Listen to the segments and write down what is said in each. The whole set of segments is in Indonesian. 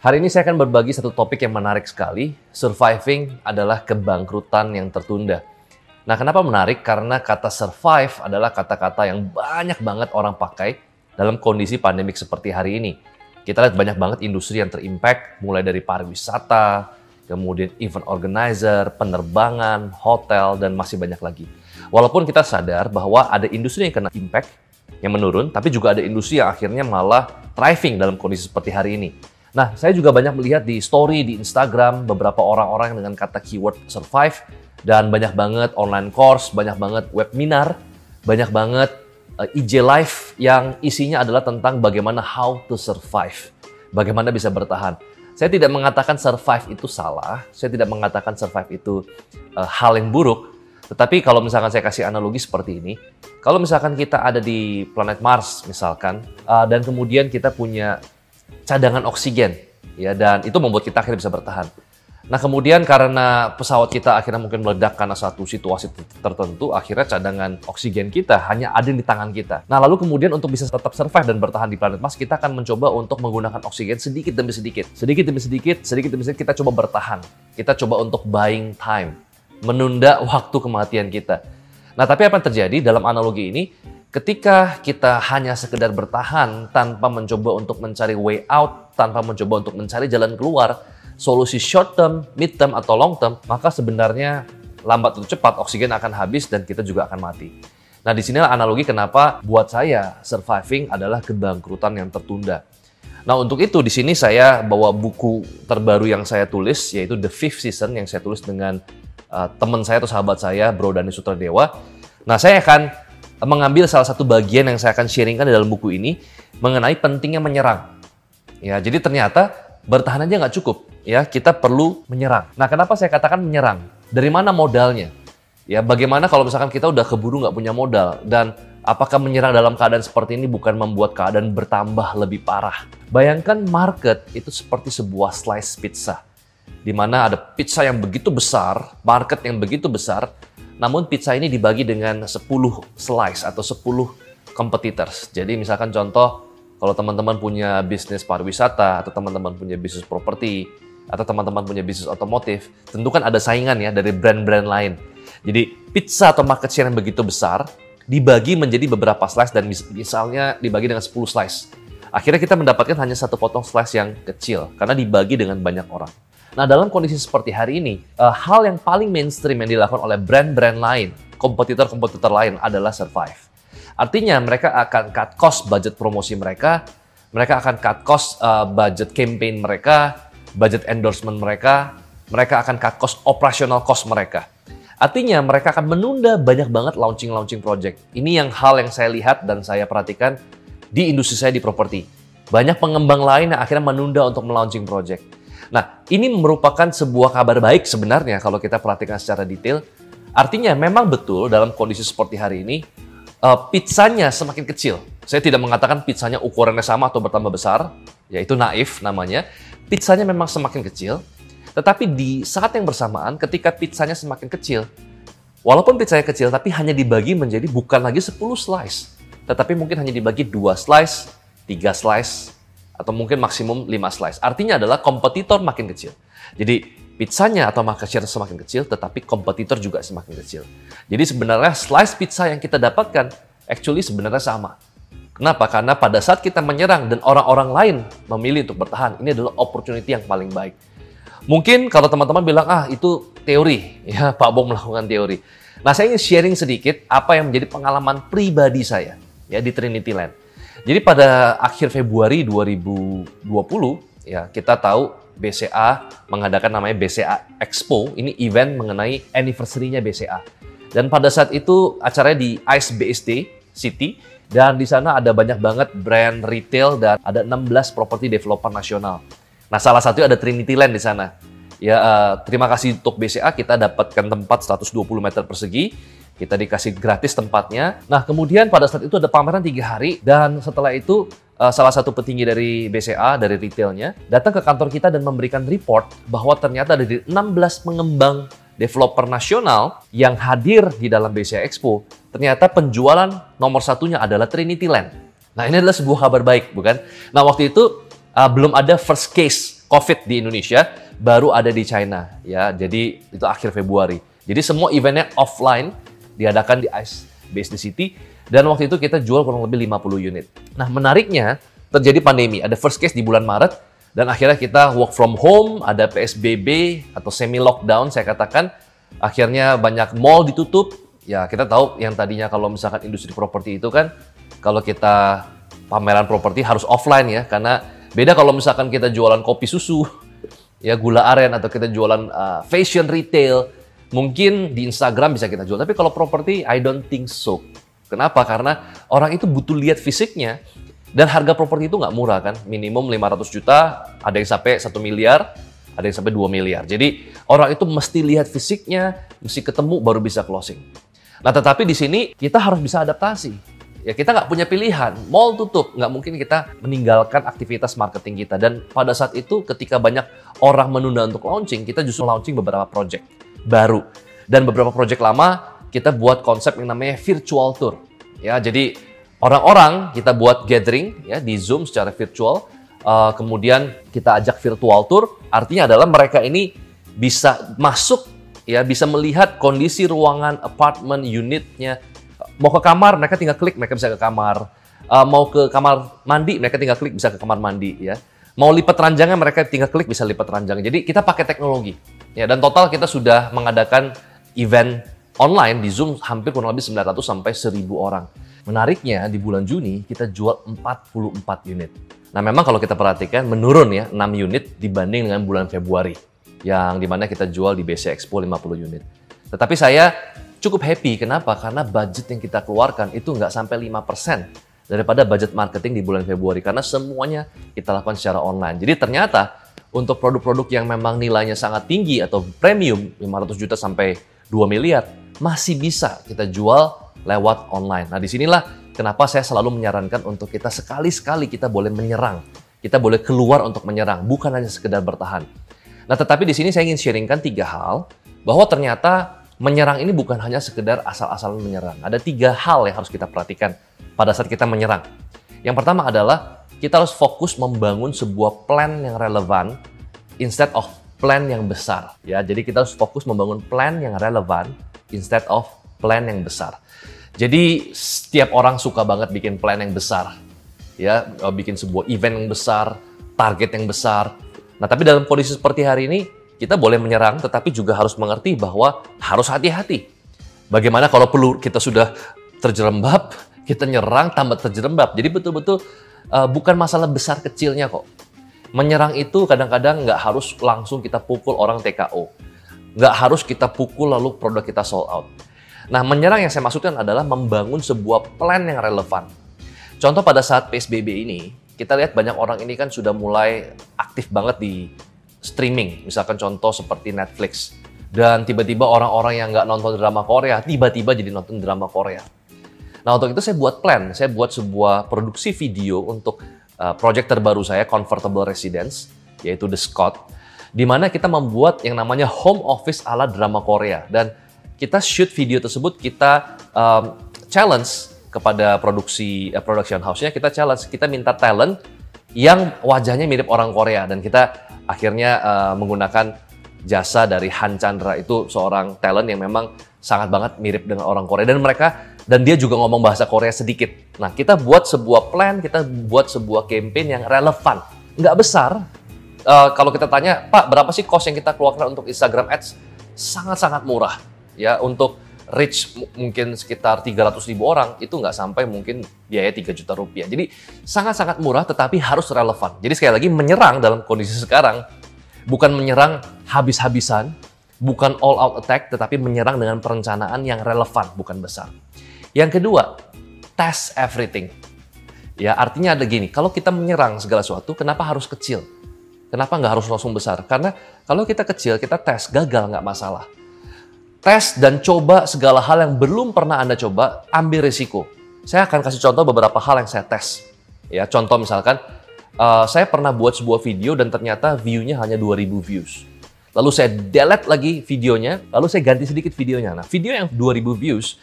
Hari ini saya akan berbagi satu topik yang menarik sekali. Surviving adalah kebangkrutan yang tertunda. Nah, kenapa menarik? Karena kata survive adalah kata-kata yang banyak banget orang pakai dalam kondisi pandemik seperti hari ini. Kita lihat banyak banget industri yang terimpact, mulai dari pariwisata, kemudian event organizer, penerbangan, hotel, dan masih banyak lagi. Walaupun kita sadar bahwa ada industri yang kena impact, yang menurun, tapi juga ada industri yang akhirnya malah thriving dalam kondisi seperti hari ini. Nah, saya juga banyak melihat di story, di Instagram, beberapa orang-orang dengan kata keyword survive, dan banyak banget online course, banyak banget webinar, banyak banget IG Live yang isinya adalah tentang bagaimana how to survive, bagaimana bisa bertahan. Saya tidak mengatakan survive itu salah, saya tidak mengatakan survive itu hal yang buruk, tetapi kalau misalkan saya kasih analogi seperti ini, kalau misalkan kita ada di planet Mars misalkan, dan kemudian kita punya cadangan oksigen, ya, dan itu membuat kita akhirnya bisa bertahan. Nah, kemudian karena pesawat kita akhirnya mungkin meledak karena satu situasi tertentu, akhirnya cadangan oksigen kita hanya ada di tangan kita. Nah, lalu kemudian untuk bisa tetap survive dan bertahan di planet Mars, kita akan mencoba untuk menggunakan oksigen sedikit demi sedikit. Sedikit demi sedikit, kita coba bertahan. Kita coba untuk buying time, menunda waktu kematian kita. Nah, tapi apa yang terjadi dalam analogi ini? Ketika kita hanya sekedar bertahan tanpa mencoba untuk mencari way out, tanpa mencoba untuk mencari jalan keluar, solusi short term, mid term, atau long term, maka sebenarnya lambat atau cepat oksigen akan habis dan kita juga akan mati. Nah, disinilah analogi kenapa buat saya surviving adalah kebangkrutan yang tertunda. Nah, untuk itu di sini saya bawa buku terbaru yang saya tulis, yaitu The Fifth Season, yang saya tulis dengan teman saya atau sahabat saya, Bro Dhani Sutradewa. Nah, saya akan mengambil salah satu bagian yang saya akan sharingkan di dalam buku ini mengenai pentingnya menyerang. Ya, jadi ternyata bertahan aja nggak cukup. Ya, kita perlu menyerang. Nah, kenapa saya katakan menyerang? Dari mana modalnya? Ya, bagaimana kalau misalkan kita udah keburu nggak punya modal? Dan apakah menyerang dalam keadaan seperti ini bukan membuat keadaan bertambah lebih parah? Bayangkan market itu seperti sebuah slice pizza, di mana ada pizza yang begitu besar, market yang begitu besar, namun pizza ini dibagi dengan 10 slice atau 10 competitors. Jadi misalkan contoh, kalau teman-teman punya bisnis pariwisata, atau teman-teman punya bisnis properti, atau teman-teman punya bisnis otomotif, tentu kan ada saingan ya dari brand-brand lain. Jadi pizza atau market share yang begitu besar dibagi menjadi beberapa slice dan misalnya dibagi dengan 10 slice. Akhirnya kita mendapatkan hanya satu potong slice yang kecil karena dibagi dengan banyak orang. Nah, dalam kondisi seperti hari ini, hal yang paling mainstream yang dilakukan oleh brand-brand lain, kompetitor-kompetitor lain adalah survive. Artinya mereka akan cut cost budget promosi mereka akan cut cost budget campaign mereka, budget endorsement mereka akan cut cost operational cost mereka. Artinya mereka akan menunda banyak banget launching project. Ini hal yang saya lihat dan saya perhatikan di industri saya di properti. Banyak pengembang lain yang akhirnya menunda untuk melaunching project. Nah, ini merupakan sebuah kabar baik sebenarnya kalau kita perhatikan secara detail. Artinya memang betul dalam kondisi seperti hari ini, pizzanya semakin kecil. Saya tidak mengatakan pizzanya ukurannya sama atau bertambah besar, yaitu naif namanya. Pizzanya memang semakin kecil, tetapi di saat yang bersamaan ketika pizzanya semakin kecil, walaupun pizzanya kecil, tapi hanya dibagi menjadi bukan lagi 10 slice, tetapi mungkin hanya dibagi 2 slice, 3 slice, atau mungkin maksimum 5 slice. Artinya adalah kompetitor makin kecil. Jadi pizzanya atau market share semakin kecil, tetapi kompetitor juga semakin kecil. Jadi sebenarnya slice pizza yang kita dapatkan actually sebenarnya sama. Kenapa? Karena pada saat kita menyerang dan orang-orang lain memilih untuk bertahan, ini adalah opportunity yang paling baik. Mungkin kalau teman-teman bilang, itu teori, ya Pak Bong melakukan teori. Nah, saya ingin sharing sedikit apa yang menjadi pengalaman pribadi saya ya di Trinity Land. Jadi pada akhir Februari 2020, ya kita tahu BCA mengadakan namanya BCA Expo. Ini event mengenai anniversary-nya BCA. Dan pada saat itu acaranya di ICE BSD City. Dan di sana ada banyak banget brand retail dan ada 16 properti developer nasional. Nah, salah satu ada Trinity Land di sana. Ya, terima kasih untuk BCA, kita dapatkan tempat 120 meter persegi. Kita dikasih gratis tempatnya. Nah, kemudian pada saat itu ada pameran 3 hari. Dan setelah itu, salah satu petinggi dari BCA, dari retailnya, datang ke kantor kita dan memberikan report bahwa ternyata dari 16 pengembang developer nasional yang hadir di dalam BCA Expo, ternyata penjualan nomor satunya adalah Trinity Land. Nah, ini adalah sebuah kabar baik, bukan? Nah, waktu itu belum ada first case COVID di Indonesia baru ada di China ya. Jadi itu akhir Februari. Jadi semua eventnya offline diadakan di Ice Base the City dan waktu itu kita jual kurang lebih 50 unit. Nah, menariknya terjadi pandemi. Ada first case di bulan Maret dan akhirnya kita work from home, ada PSBB atau semi lockdown saya katakan. Akhirnya banyak mall ditutup. Ya, kita tahu yang tadinya kalau misalkan industri properti itu kan kalau kita pameran properti harus offline ya, karena beda kalau misalkan kita jualan kopi susu, ya gula aren, atau kita jualan fashion retail, mungkin di Instagram bisa kita jual. Tapi kalau properti, I don't think so. Kenapa? Karena orang itu butuh lihat fisiknya, dan harga properti itu nggak murah kan, minimum 500 juta, ada yang sampai 1 miliar, ada yang sampai 2 miliar. Jadi orang itu mesti lihat fisiknya, mesti ketemu baru bisa closing. Nah, tetapi di sini kita harus bisa adaptasi. Ya, kita nggak punya pilihan, mall tutup, nggak mungkin kita meninggalkan aktivitas marketing kita. Dan pada saat itu ketika banyak orang menunda untuk launching, kita justru launching beberapa project baru. Dan beberapa project lama, kita buat konsep yang namanya virtual tour. Ya, jadi orang-orang kita buat gathering ya di Zoom secara virtual, kemudian kita ajak virtual tour, artinya adalah mereka ini bisa masuk, ya bisa melihat kondisi ruangan, apartemen, unitnya. Mau ke kamar, mereka tinggal klik, mereka bisa ke kamar. Mau ke kamar mandi, mereka tinggal klik, bisa ke kamar mandi. Ya. Mau lipat ranjangnya, mereka tinggal klik, bisa lipat ranjangnya. Jadi kita pakai teknologi. Ya, dan total kita sudah mengadakan event online di Zoom hampir kurang lebih 900 sampai 1.000 orang. Menariknya, di bulan Juni kita jual 44 unit. Nah, memang kalau kita perhatikan menurun ya 6 unit dibanding dengan bulan Februari yang dimana kita jual di BC Expo 50 unit. Tetapi saya cukup happy, kenapa? Karena budget yang kita keluarkan itu nggak sampai 5% daripada budget marketing di bulan Februari karena semuanya kita lakukan secara online. Jadi ternyata untuk produk-produk yang memang nilainya sangat tinggi atau premium 500 juta sampai 2 miliar masih bisa kita jual lewat online. Nah, disinilah kenapa saya selalu menyarankan untuk kita sekali-sekali kita boleh menyerang. Kita boleh keluar untuk menyerang, bukan hanya sekedar bertahan. Nah, tetapi di sini saya ingin sharingkan 3 hal, bahwa ternyata menyerang ini bukan hanya sekedar asal-asalan menyerang. Ada 3 hal yang harus kita perhatikan pada saat kita menyerang. Yang pertama adalah kita harus fokus membangun sebuah plan yang relevan instead of plan yang besar. Ya, jadi kita harus fokus membangun plan yang relevan instead of plan yang besar. Jadi setiap orang suka banget bikin plan yang besar, ya, bikin sebuah event yang besar, target yang besar. Nah, tapi dalam kondisi seperti hari ini, kita boleh menyerang, tetapi juga harus mengerti bahwa harus hati-hati. Bagaimana kalau perlu kita sudah terjerembab, kita nyerang tambah terjerembab. Jadi betul-betul bukan masalah besar kecilnya kok. Menyerang itu kadang-kadang nggak harus langsung kita pukul orang TKO. Nggak harus kita pukul lalu produk kita sold out. Nah, menyerang yang saya maksudkan adalah membangun sebuah plan yang relevan. Contoh pada saat PSBB ini, kita lihat banyak orang ini kan sudah mulai aktif banget di streaming. Misalkan contoh seperti Netflix. Dan tiba-tiba orang-orang yang nggak nonton drama Korea, tiba-tiba jadi nonton drama Korea. Nah, untuk itu saya buat plan. Saya buat sebuah produksi video untuk project terbaru saya, Comfortable Residence, yaitu The Scott, di mana kita membuat yang namanya home office ala drama Korea. Dan kita shoot video tersebut, kita challenge kepada production house-nya, kita challenge, kita minta talent yang wajahnya mirip orang Korea. Dan kita akhirnya menggunakan jasa dari Han Chandra, itu seorang talent yang memang sangat banget mirip dengan orang Korea. Dan dia juga ngomong bahasa Korea sedikit. Nah, kita buat sebuah plan, kita buat sebuah campaign yang relevan. Nggak besar. Kalau kita tanya, Pak, berapa sih cost yang kita keluarkan untuk Instagram Ads? Sangat-sangat murah. Ya, untuk reach mungkin sekitar 300.000 orang, itu nggak sampai mungkin biaya 3 juta rupiah. Jadi sangat-sangat murah, tetapi harus relevan. Jadi sekali lagi, menyerang dalam kondisi sekarang, bukan menyerang habis-habisan, bukan all out attack, tetapi menyerang dengan perencanaan yang relevan, bukan besar. Yang kedua, test everything. Ya, artinya ada gini, kalau kita menyerang segala sesuatu, kenapa harus kecil? Kenapa nggak harus langsung besar? Karena kalau kita kecil, kita tes, gagal nggak masalah. Tes dan coba segala hal yang belum pernah Anda coba, ambil risiko. Saya akan kasih contoh beberapa hal yang saya tes. Ya, contoh misalkan, saya pernah buat sebuah video dan ternyata view-nya hanya 2.000 views. Lalu saya delete lagi videonya, lalu saya ganti sedikit videonya. Nah, video yang 2.000 views,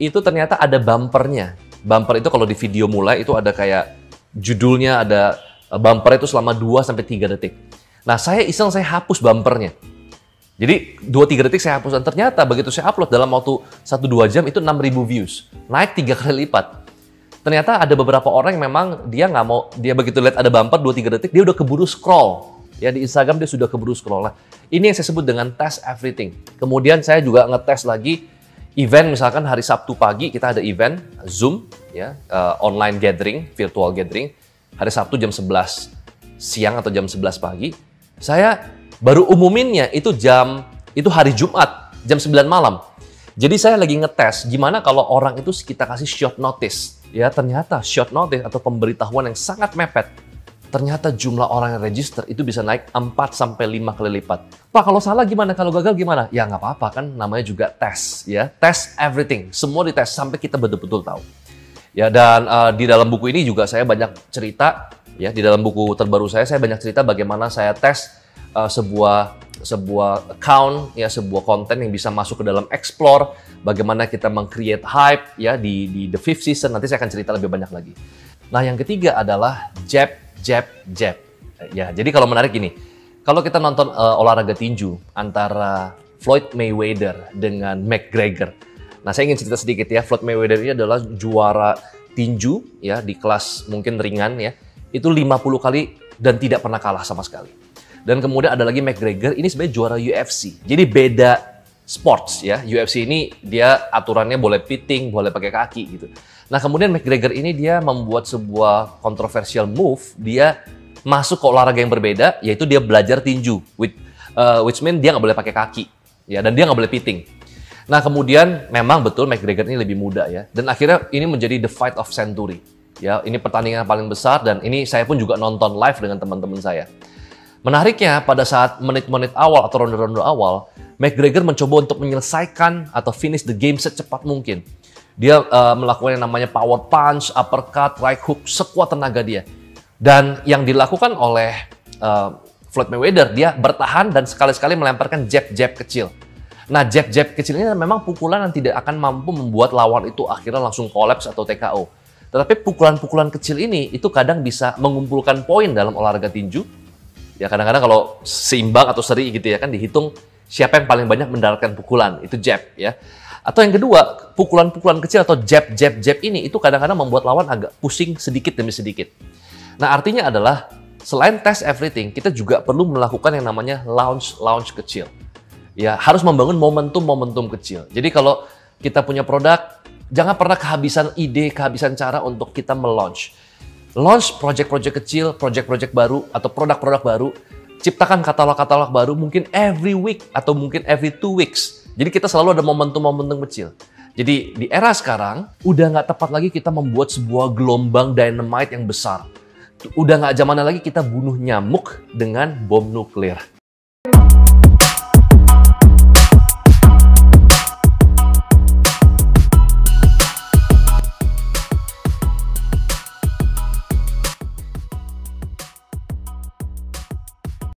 itu ternyata ada bumpernya. Bumper itu kalau di video mulai, itu ada kayak judulnya, ada bumper itu selama 2-3 detik. Nah, saya iseng saya hapus bumpernya. Jadi 2-3 detik saya hapus, dan ternyata begitu saya upload dalam waktu 1-2 jam itu 6.000 views. Naik 3 kali lipat. Ternyata ada beberapa orang yang memang dia nggak mau, dia begitu lihat ada bumper 2-3 detik, dia udah keburu scroll. Ya, di Instagram dia sudah keburu scroll. Nah, ini yang saya sebut dengan test everything. Kemudian saya juga ngetes lagi event, misalkan hari Sabtu pagi kita ada event Zoom, ya, online gathering, virtual gathering. Hari Sabtu jam 11 siang atau jam 11 pagi. Saya baru umuminnya itu hari Jumat, jam 9 malam. Jadi saya lagi ngetes gimana kalau orang itu kita kasih short notice. Ya, ternyata short notice atau pemberitahuan yang sangat mepet. Ternyata jumlah orang yang register itu bisa naik 4-5 kali lipat. Pak, kalau salah gimana? Kalau gagal gimana? Ya nggak apa-apa, kan namanya juga tes. Ya, test everything. Semua dites sampai kita betul-betul tahu. Ya, dan di dalam buku ini juga saya banyak cerita. Ya, di dalam buku terbaru saya banyak cerita bagaimana saya tes sebuah account, ya, sebuah konten yang bisa masuk ke dalam Explore, bagaimana kita meng-create hype, ya, di the 5th season. Nanti saya akan cerita lebih banyak lagi. Nah, yang ketiga adalah jab. Ya, jadi kalau menarik gini, kalau kita nonton olahraga tinju antara Floyd Mayweather dengan McGregor. Nah, saya ingin cerita sedikit ya. Floyd Mayweather ini adalah juara tinju, ya, di kelas mungkin ringan, ya. Itu 50 kali dan tidak pernah kalah sama sekali. Dan kemudian ada lagi McGregor, ini sebenarnya juara UFC. Jadi beda sports, ya. UFC ini dia aturannya boleh pitting, boleh pakai kaki gitu. Nah, kemudian McGregor ini dia membuat sebuah controversial move, dia masuk ke olahraga yang berbeda, yaitu dia belajar tinju, which mean dia nggak boleh pakai kaki, ya, dan dia nggak boleh pitting. Nah, kemudian memang betul McGregor ini lebih muda, ya, dan akhirnya ini menjadi the fight of century. Ya, ini pertandingan paling besar, dan ini saya pun juga nonton live dengan teman-teman saya. Menariknya, pada saat menit-menit awal atau ronde-ronde awal, McGregor mencoba untuk menyelesaikan atau finish the game secepat mungkin. Dia melakukan yang namanya power punch, uppercut, right hook, sekuat tenaga dia. Dan yang dilakukan oleh Floyd Mayweather, dia bertahan dan sekali-sekali melemparkan jab-jab kecil. Nah, jab-jab kecil ini memang pukulan yang tidak akan mampu membuat lawan itu akhirnya langsung collapse atau TKO. Tetapi pukulan-pukulan kecil ini itu kadang bisa mengumpulkan poin dalam olahraga tinju. Ya, kadang-kadang kalau seimbang atau seri gitu ya, kan dihitung siapa yang paling banyak mendaratkan pukulan, itu jab, ya. Atau yang kedua, pukulan-pukulan kecil atau jab ini itu kadang-kadang membuat lawan agak pusing sedikit demi sedikit. Nah, artinya adalah selain test everything, kita juga perlu melakukan yang namanya launch kecil. Ya, harus membangun momentum kecil. Jadi kalau kita punya produk, jangan pernah kehabisan ide, kehabisan cara untuk kita melaunch. Launch project-project kecil, project-project baru atau produk-produk baru. Ciptakan katalog-katalog baru mungkin every week atau mungkin every 2 weeks. Jadi kita selalu ada momentum-momentum kecil. Jadi di era sekarang, udah nggak tepat lagi kita membuat sebuah gelombang dynamite yang besar. Udah nggak zamannya lagi kita bunuh nyamuk dengan bom nuklir.